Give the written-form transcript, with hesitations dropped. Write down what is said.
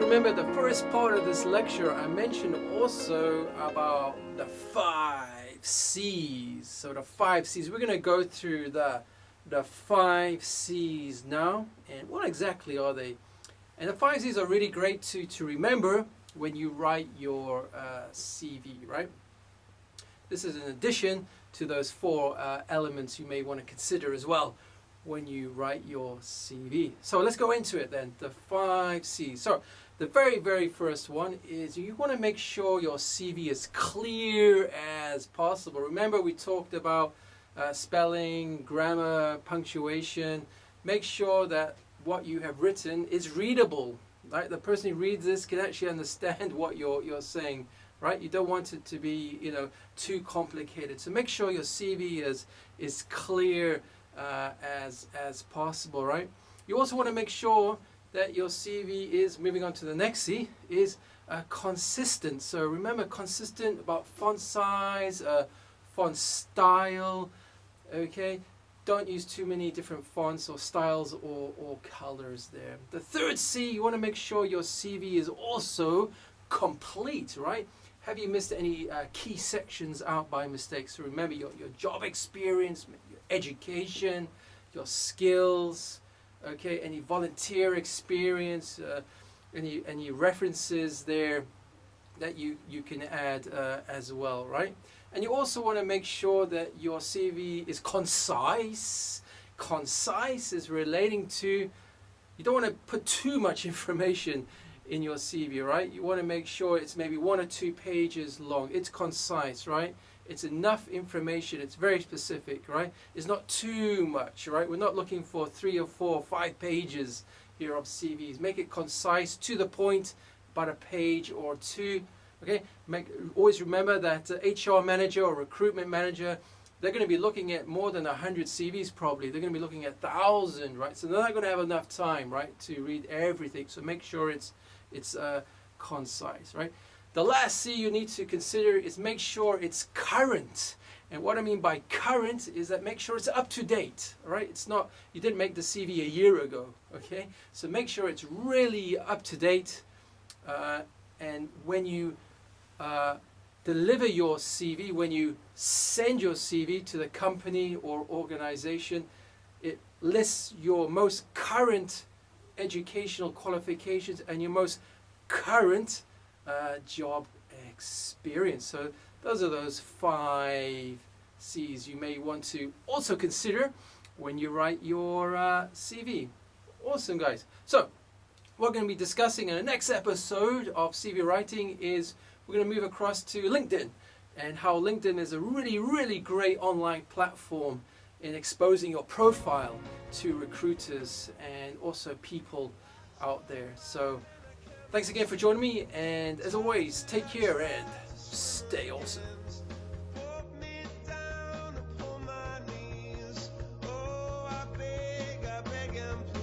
remember the first part of this lecture, I mentioned also about the 5 C's. So the 5 C's, we're going to go through the 5 C's now. And what exactly are they? And the 5 C's are really great to remember when you write your CV, right? This is in addition to those 4 elements you may want to consider as well when you write your CV. So let's go into it then, the 5 C's. So the very first one is you want to make sure your CV is clear as possible. Remember we talked about spelling, grammar, punctuation. Make sure that what you have written is readable, right? The person who reads this can actually understand what you're saying, right? You don't want it to be, too complicated. So make sure your CV is clear as possible, right? You also want to make sure that your CV is, moving on to the next C, is consistent. So remember, consistent about font size, font style, okay? Don't use too many different fonts or styles or colors there. The third C, you want to make sure your CV is also complete, right? Have you missed any key sections out by mistake? So remember your job experience, your education, your skills, okay, any volunteer experience, any references there that you can add as well, right? And you also want to make sure that your CV is concise. Concise is relating to, you don't want to put too much information in your CV, right? You want to make sure it's maybe 1 or 2 pages long. It's concise, right? It's enough information. It's very specific, right? It's not too much, right? We're not looking for 3 or 4 or 5 pages here of CVs. Make it concise, to the point, about a page or 2. Okay? Always remember that HR manager or recruitment manager, they're going to be looking at more than 100 CVs probably. They're going to be looking at 1,000, right? So they're not going to have enough time, right, to read everything. So make sure it's concise, right? The last C you need to consider is make sure it's current. And what I mean by current is that make sure it's up to date, right? It's not, you didn't make the CV a year ago, okay? So make sure it's really up to date. And when you deliver your CV, when you send your CV to the company or organization, it lists your most current educational qualifications and your most current job experience. So those are those 5 C's you may want to also consider when you write your CV. Awesome, guys. So what we're going to be discussing in the next episode of CV writing is we're going to move across to LinkedIn and how LinkedIn is a really great online platform in exposing your profile to recruiters and also people out there. So thanks again for joining me, and as always, take care and stay awesome.